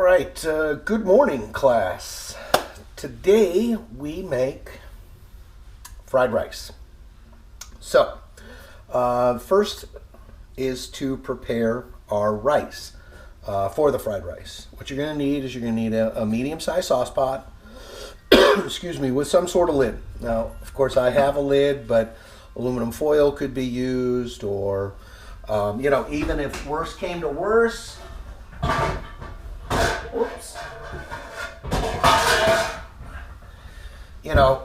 All right, good morning, class. Today we make fried rice. So, first is to prepare our rice for the fried rice. What you're going to need is you're going to need a medium-sized sauce pot, excuse me, with some sort of lid. Now, of course, I have a lid, but aluminum foil could be used, or, even if worse came to worse, oops.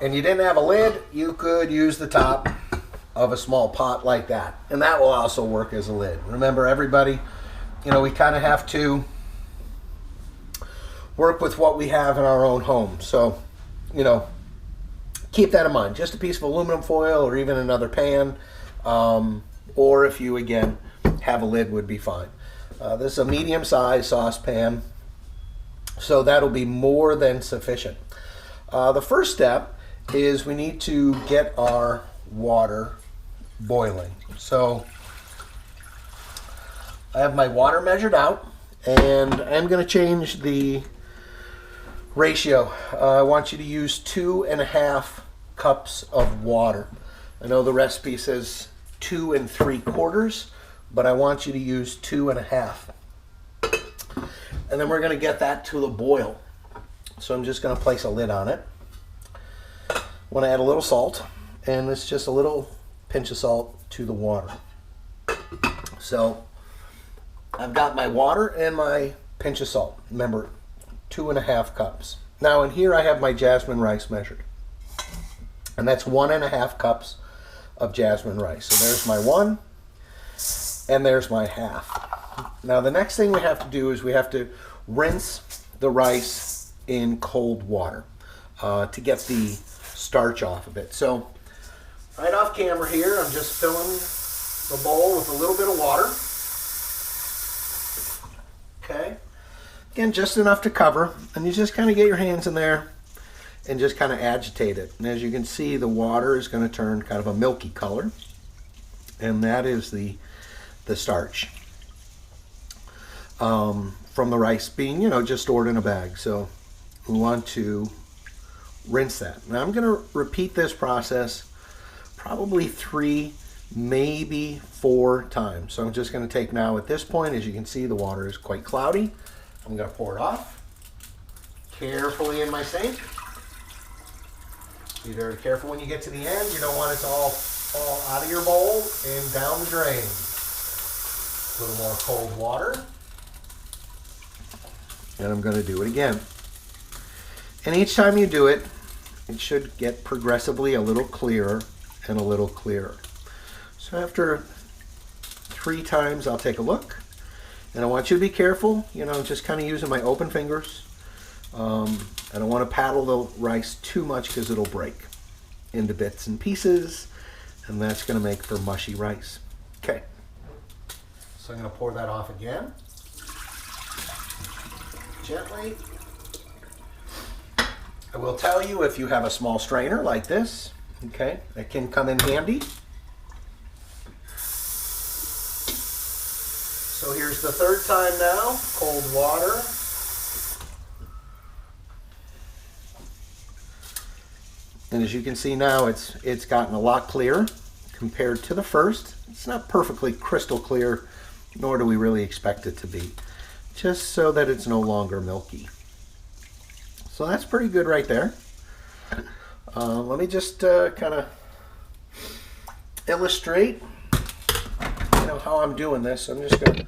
And you didn't have a lid, you could use the top of a small pot like that. And that will also work as a lid. Remember, everybody, we kind of have to work with what we have in our own home. So, keep that in mind. Just a piece of aluminum foil or even another pan. Or if you, again, have a lid would be fine. This is a medium-sized saucepan, so that'll be more than sufficient. The first step is we need to get our water boiling. So I have my water measured out, and I'm going to change the ratio. I want you to use 2.5 cups of water. I know the recipe says 2 3/4, but I want you to use 2.5. And then we're going to get that to the boil. So I'm just going to place a lid on it. I want to add a little salt, and it's just a little pinch of salt to the water. So I've got my water and my pinch of salt. Remember, 2.5 cups. Now in here I have my jasmine rice measured, and that's 1.5 cups of jasmine rice. So there's my 1, and there's my 1/2. Now the next thing we have to do is we have to rinse the rice in cold water to get the starch off of it. So right off camera here, I'm just filling the bowl with a little bit of water. Okay. Again, just enough to cover, and you just kind of get your hands in there and just kind of agitate it. And as you can see, the water is going to turn kind of a milky color, and that is the starch from the rice being, just stored in a bag. So we want to rinse that. Now I'm going to repeat this process probably 3, maybe 4 times. So I'm just going to take now, at this point, as you can see, the water is quite cloudy. I'm going to pour it off carefully in my sink. Be very careful when you get to the end. You don't want it to all fall out of your bowl and down the drain. A little more cold water. And I'm going to do it again. And each time you do it, it should get progressively a little clearer and a little clearer. So after 3 times, I'll take a look. And I want you to be careful, just kind of using my open fingers. I don't want to paddle the rice too much because it'll break into bits and pieces, and that's going to make for mushy rice. Okay. So I'm going to pour that off again. Gently. I will tell you, if you have a small strainer like this, okay, that can come in handy. So here's the 3rd time now, cold water. And as you can see now, it's gotten a lot clearer compared to the first. It's not perfectly crystal clear, nor do we really expect it to be, just so that it's no longer milky. So that's pretty good right there. Let me just kind of illustrate how I'm doing this. I'm just going to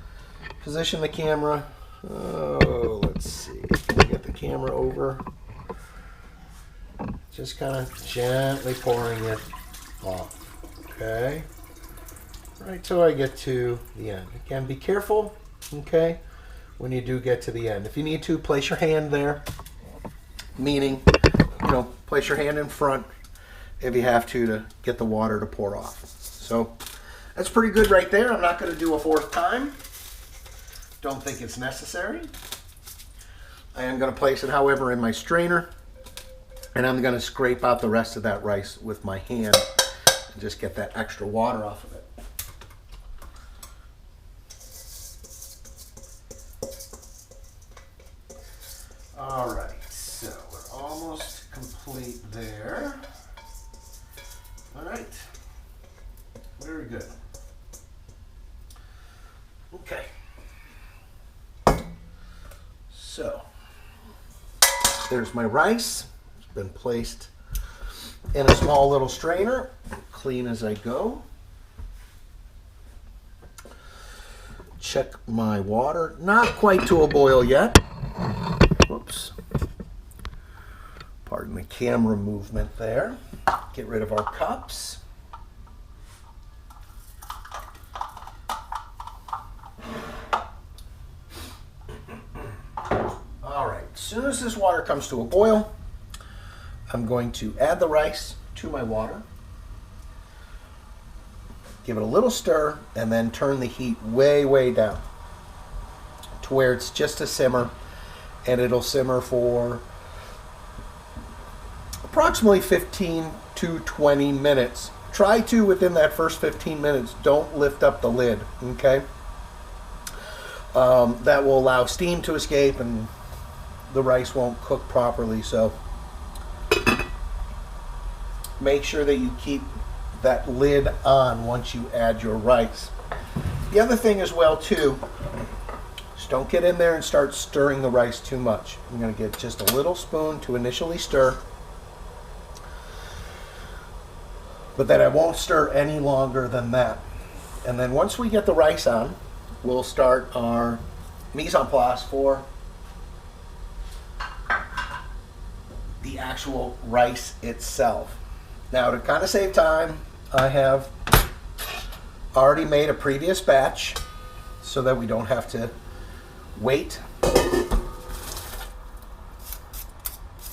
position the camera. Let's see. Can we get the camera over? Just kind of gently pouring it off. Okay. Right till I get to the end. Again, be careful, okay, when you do get to the end. If you need to, place your hand there. Meaning, place your hand in front if you have to get the water to pour off. So that's pretty good right there. I'm not going to do a 4th time. Don't think it's necessary. I am going to place it, however, in my strainer, and I'm going to scrape out the rest of that rice with my hand and just get that extra water off of it. All right, so we're almost complete there. All right, very good. Okay, so there's my rice. It's been placed in a small little strainer, clean as I go. Check my water, not quite to a boil yet. Whoops. Pardon the camera movement there. Get rid of our cups. All right, as soon as this water comes to a boil, I'm going to add the rice to my water. Give it a little stir and then turn the heat way, way down to where it's just a simmer, and it'll simmer for approximately 15 to 20 minutes. Try to, within that first 15 minutes, don't lift up the lid, okay? That will allow steam to escape and the rice won't cook properly, so make sure that you keep that lid on once you add your rice. The other thing as well too, just don't get in there and start stirring the rice too much. I'm going to get just a little spoon to initially stir, but then I won't stir any longer than that. And then once we get the rice on, we'll start our mise en place for the actual rice itself. Now, to kind of save time, I have already made a previous batch so that we don't have to wait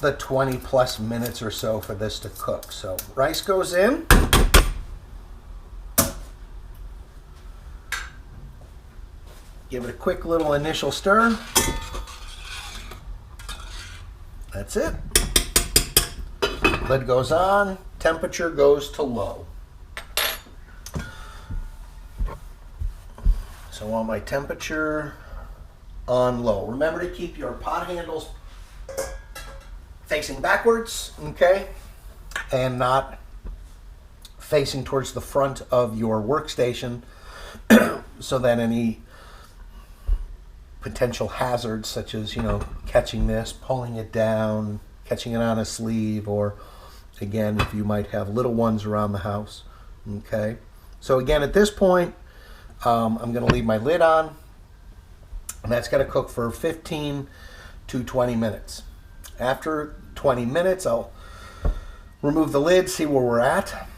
the 20 plus minutes or so for this to cook. So rice goes in. Give it a quick little initial stir. That's it. Lid goes on, temperature goes to low. So I want my temperature on low. Remember to keep your pot handles facing backwards, okay? And not facing towards the front of your workstation so that any potential hazards such as, catching this, pulling it down, catching it on a sleeve, or again, if you might have little ones around the house, okay? So again, at this point, I'm going to leave my lid on, and that's going to cook for 15 to 20 minutes. After 20 minutes, I'll remove the lid, see where we're at.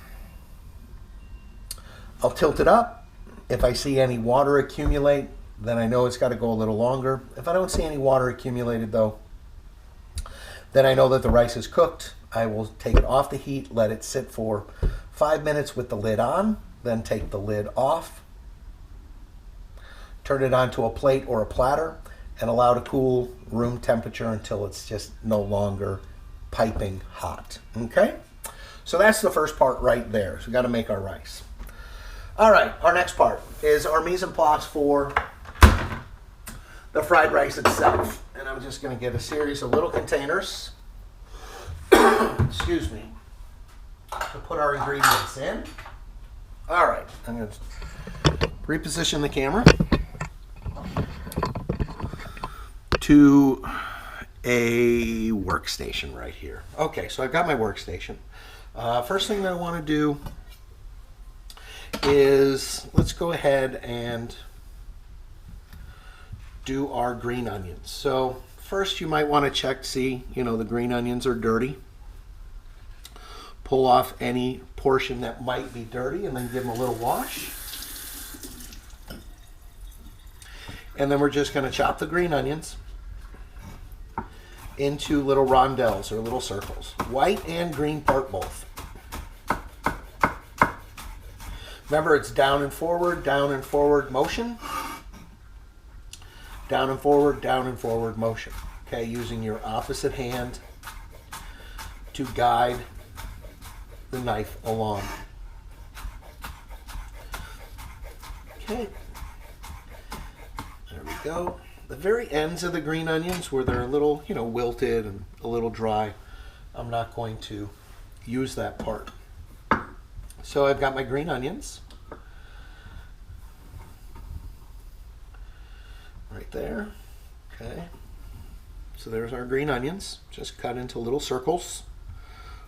I'll tilt it up. If I see any water accumulate, then I know it's got to go a little longer. If I don't see any water accumulated though, then I know that the rice is cooked. I will take it off the heat, let it sit for 5 minutes with the lid on, then take the lid off, turn it onto a plate or a platter, and allow to cool room temperature until it's just no longer piping hot, okay? So that's the first part right there. So we got to make our rice. All right, our next part is our mise en place for the fried rice itself. And I'm just going to get a series of little containers, excuse me, to put our ingredients in. All right, I'm going to reposition the camera to a workstation right here. Okay, so I've got my workstation. First thing that I want to do is let's go ahead and do our green onions. So first you might want to check, see, the green onions are dirty. Pull off any portion that might be dirty and then give them a little wash. And then we're just going to chop the green onions into little rondelles or little circles. White and green part both. Remember, it's down and forward motion. Down and forward motion. Okay, using your opposite hand to guide the knife along. Okay, there we go. the very ends of the green onions where they're a little, wilted and a little dry, I'm not going to use that part. So I've got my green onions right there. Okay. So there's our green onions, just cut into little circles,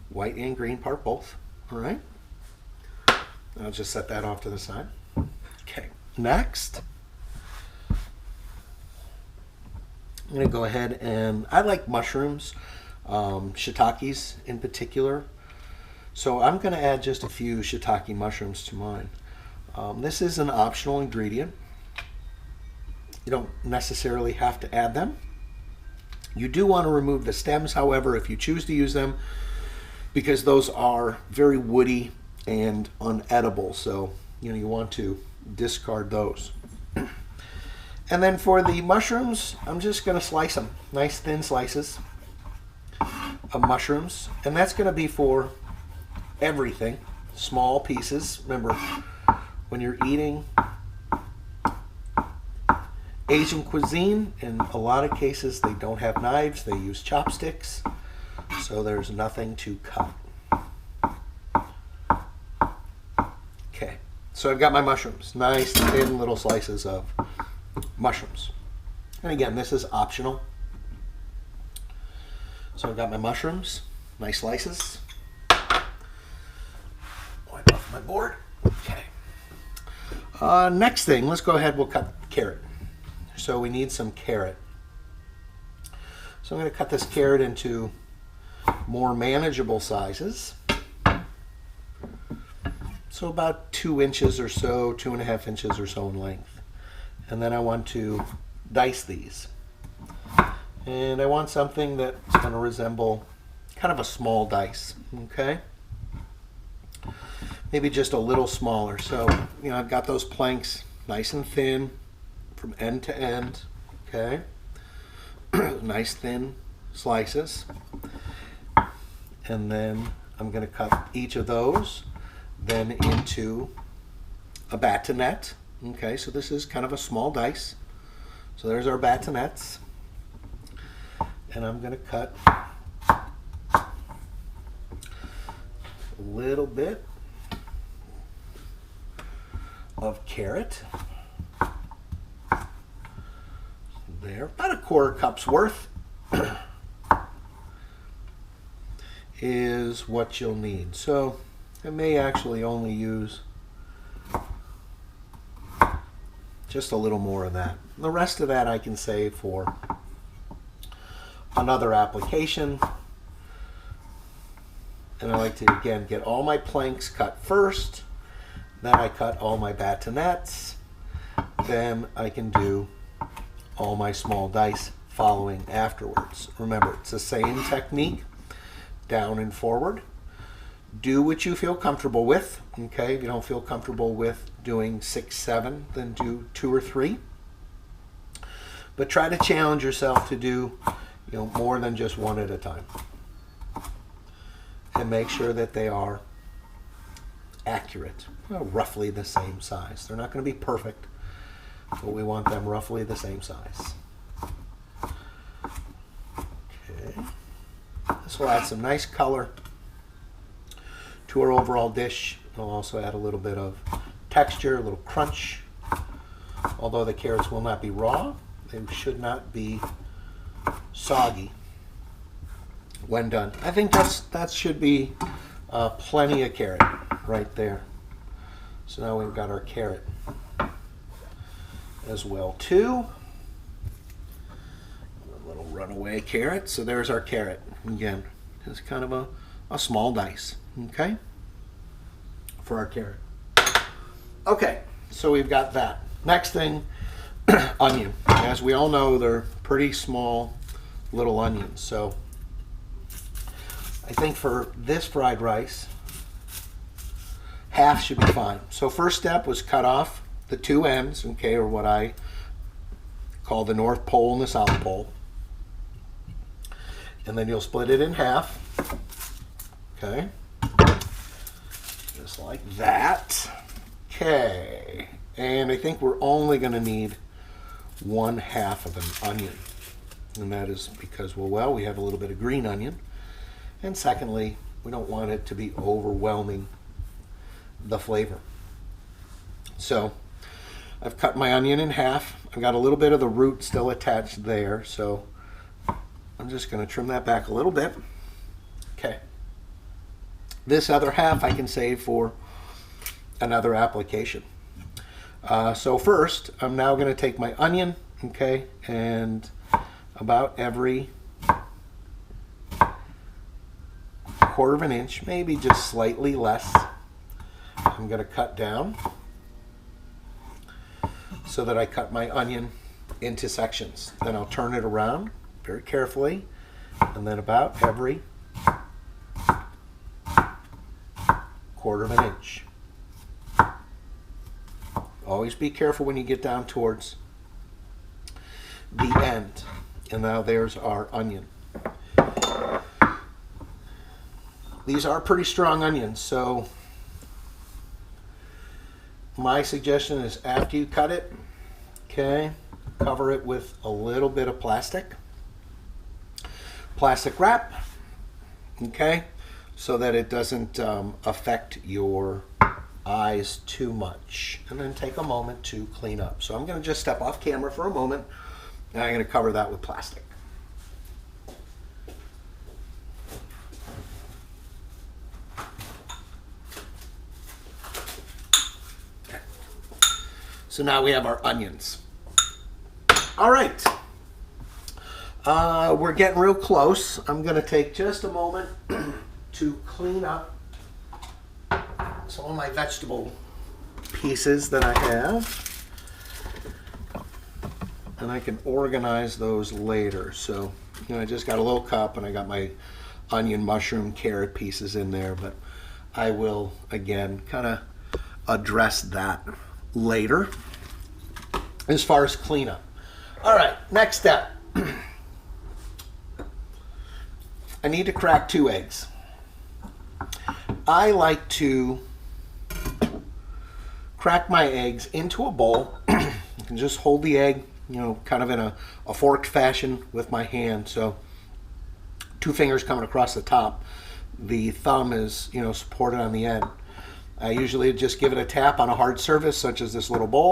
white and green part both. All right. I'll just set that off to the side. Okay. Next, I'm going to go ahead and I like mushrooms, shiitakes in particular. So I'm going to add just a few shiitake mushrooms to mine. This is an optional ingredient. You don't necessarily have to add them. You do want to remove the stems, however, if you choose to use them, because those are very woody and unedible. So, you want to discard those. And then for the mushrooms, I'm just going to slice them. Nice thin slices of mushrooms. And that's going to be for everything. Small pieces. Remember, when you're eating Asian cuisine, in a lot of cases they don't have knives, they use chopsticks, so there's nothing to cut. Okay, so I've got my mushrooms, nice thin little slices of mushrooms. And again, this is optional. So I've got my mushrooms, nice slices. Wipe off my board. Okay. Next thing, let's go ahead, we'll cut carrot. So we need some carrot. So I'm going to cut this carrot into more manageable sizes. So about 2 inches or so, 2.5 inches or so in length. And then I want to dice these. And I want something that's going to resemble kind of a small dice, okay? Maybe just a little smaller. So, I've got those planks nice and thin from end to end, okay? Nice thin slices. And then I'm going to cut each of those then into a batonette. Okay, so this is kind of a small dice. So there's our batonets. And I'm going to cut a little bit of carrot. There, about 1/4 cup's worth is what you'll need. So I may actually only use just a little more of that. The rest of that I can save for another application. And I like to, again, get all my planks cut first. Then I cut all my batonets. Then I can do all my small dice following afterwards. Remember, it's the same technique, down and forward. Do what you feel comfortable with. Okay, if you don't feel comfortable with doing 6, 7, then do 2 or 3. But try to challenge yourself to do, more than just one at a time. And make sure that they are accurate, roughly the same size. They're not going to be perfect, but we want them roughly the same size. Okay. This will add some nice color to our overall dish. It'll also add a little bit of texture, a little crunch. Although the carrots will not be raw, they should not be soggy when done. I think that should be plenty of carrot right there. So now we've got our carrot as well too. A little runaway carrot. So there's our carrot. Again, it's kind of a small dice, okay, for our carrot. Okay, so we've got that. Next thing, onion. As we all know, they're pretty small little onions. So I think for this fried rice, half should be fine. So first step was cut off the 2 ends, okay, or what I call the North Pole and the South Pole. And then you'll split it in half, okay, just like that. Okay, and I think we're only going to need 1/2 of an onion. And that is because, well, we have a little bit of green onion. And secondly, we don't want it to be overwhelming the flavor. So I've cut my onion in half. I've got a little bit of the root still attached there, so I'm just going to trim that back a little bit. Okay. This other half I can save for another application. So first, I'm now going to take my onion, okay, and about every 1/4 of an inch, maybe just slightly less, I'm going to cut down so that I cut my onion into sections. Then I'll turn it around very carefully, and then about every 1/4 of an inch. Always be careful when you get down towards the end. And now there's our onion. These are pretty strong onions, so my suggestion is after you cut it, okay, cover it with a little bit of plastic wrap, okay, so that it doesn't affect your eyes too much. And then take a moment to clean up. So I'm going to just step off camera for a moment, and I'm going to cover that with plastic. So now we have our onions. All right. We're getting real close. I'm going to take just a moment to clean up some of my vegetable pieces that I have. And I can organize those later. So, you know, I just got a little cup and I got my onion, mushroom, carrot pieces in there. But I will, again, kind of address that later as far as cleanup. All right, next step. I need to crack 2 eggs. I like to crack my eggs into a bowl. I can just hold the egg, you know, kind of in a forked fashion with my hand. So 2 fingers coming across the top. The thumb is, you know, supported on the end. I usually just give it a tap on a hard surface, such as this little bowl.